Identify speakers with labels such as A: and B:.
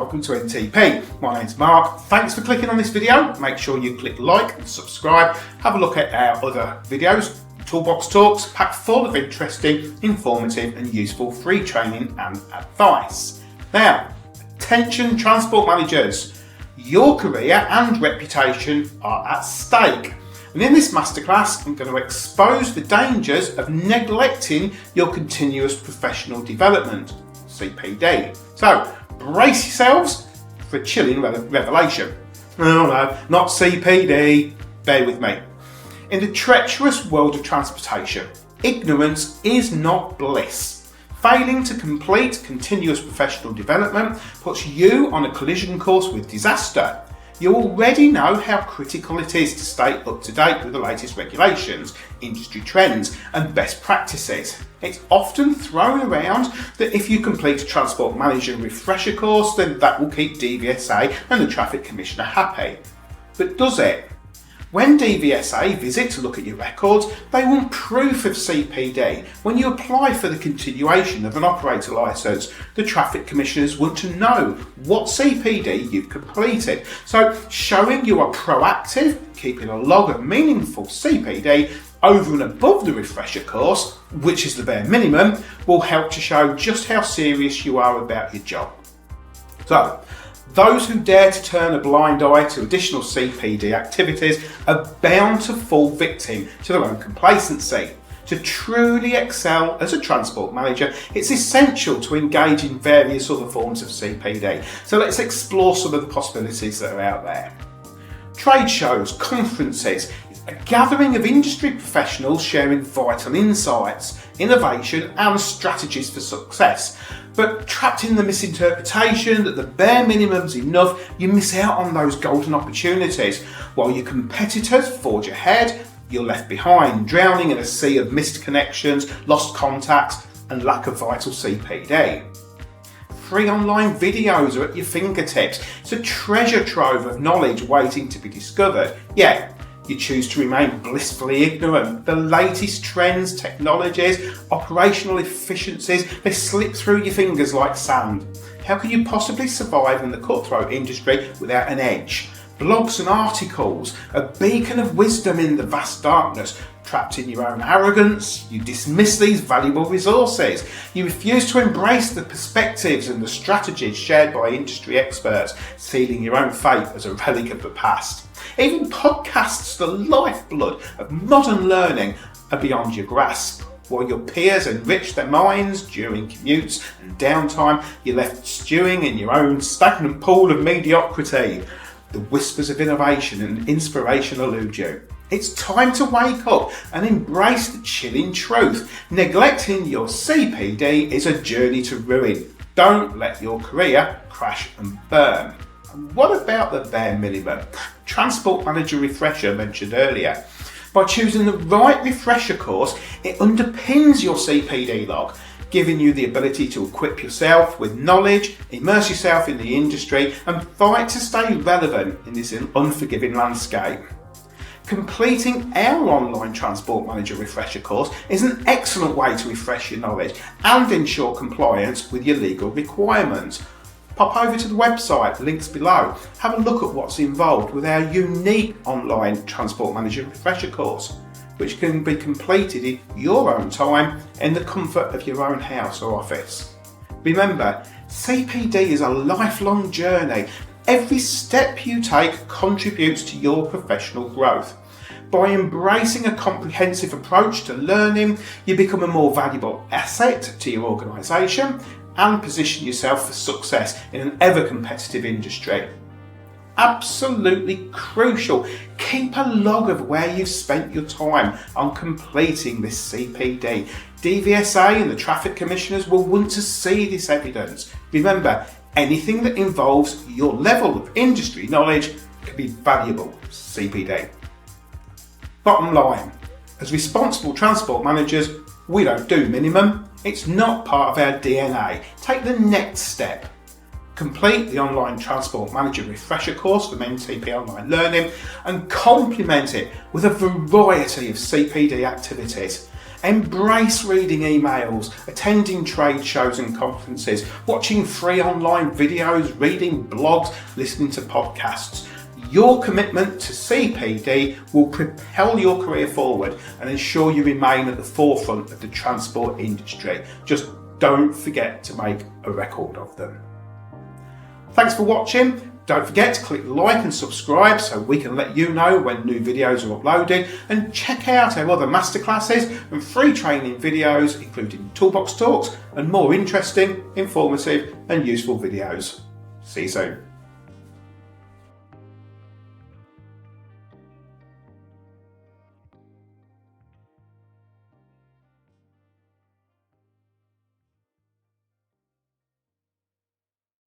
A: welcome to NTP. My name's Mark. Thanks for clicking on this video. Make sure you click like and subscribe. Have a look at our other videos. Toolbox Talks, packed full of interesting, informative and useful free training and advice. Now, attention transport managers. Your career and reputation are at stake. And in this masterclass, I'm going to expose the dangers of neglecting your continuous professional development, CPD. So, brace yourselves for a chilling revelation. Oh no, not CPD, bear with me. In the treacherous world of transportation, ignorance is not bliss. Failing to complete continuous professional development puts you on a collision course with disaster. You already know how critical it is to stay up to date with the latest regulations, industry trends and best practices. It's often thrown around that if you complete a Transport Manager refresher course, then that will keep DVSA and the Traffic Commissioner happy. But does it? When DVSA visit to look at your records, they want proof of CPD. When you apply for the continuation of an operator licence, the Traffic Commissioners want to know what CPD you've completed. So showing you are proactive, keeping a log of meaningful CPD over and above the refresher course, which is the bare minimum, will help to show just how serious you are about your job. So, those who dare to turn a blind eye to additional CPD activities are bound to fall victim to their own complacency. To truly excel as a transport manager, it's essential to engage in various other forms of CPD. So let's explore some of the possibilities that are out there. Trade shows, conferences, a gathering of industry professionals sharing vital insights, innovation and strategies for success. But trapped in the misinterpretation that the bare minimum's enough, you miss out on those golden opportunities. While your competitors forge ahead, you're left behind, drowning in a sea of missed connections, lost contacts and lack of vital CPD. Free online videos are at your fingertips. It's a treasure trove of knowledge waiting to be discovered. Yet, you choose to remain blissfully ignorant. The latest trends, technologies, operational efficiencies, they slip through your fingers like sand. How can you possibly survive in the cutthroat industry without an edge? Blogs and articles, a beacon of wisdom in the vast darkness. Trapped in your own arrogance, you dismiss these valuable resources. You refuse to embrace the perspectives and the strategies shared by industry experts, sealing your own fate as a relic of the past. Even podcasts, the lifeblood of modern learning, are beyond your grasp. While your peers enrich their minds during commutes and downtime, you're left stewing in your own stagnant pool of mediocrity. The whispers of innovation and inspiration elude you. It's time to wake up and embrace the chilling truth. Neglecting your CPD is a journey to ruin. Don't let your career crash and burn. And what about the bare minimum? Transport Manager refresher mentioned earlier. By choosing the right refresher course, it underpins your CPD log, giving you the ability to equip yourself with knowledge, immerse yourself in the industry and fight to stay relevant in this unforgiving landscape. Completing our online Transport Manager refresher course is an excellent way to refresh your knowledge and ensure compliance with your legal requirements. Pop over to the website, links below. Have a look at what's involved with our unique online Transport Manager refresher course, which can be completed in your own time in the comfort of your own house or office. Remember, CPD is a lifelong journey. Every step you take contributes to your professional growth. By embracing a comprehensive approach to learning, you become a more valuable asset to your organisation and position yourself for success in an ever-competitive industry. Absolutely crucial. Keep a log of where you've spent your time on completing this CPD. DVSA and the Traffic Commissioners will want to see this evidence. Remember, anything that involves your level of industry knowledge can be valuable CPD. Bottom line, as responsible transport managers, we don't do minimum. It's not part of our DNA. Take the next step. Complete the online Transport Manager refresher course from NTP Online Learning and complement it with a variety of CPD activities. Embrace reading emails, attending trade shows and conferences, watching free online videos, reading blogs, listening to podcasts. Your commitment to CPD will propel your career forward and ensure you remain at the forefront of the transport industry. Just don't forget to make a record of them. Thanks for watching. Don't forget to click like and subscribe so we can let you know when new videos are uploaded, and check out our other masterclasses and free training videos, including toolbox talks and more interesting, informative and useful videos. See you soon.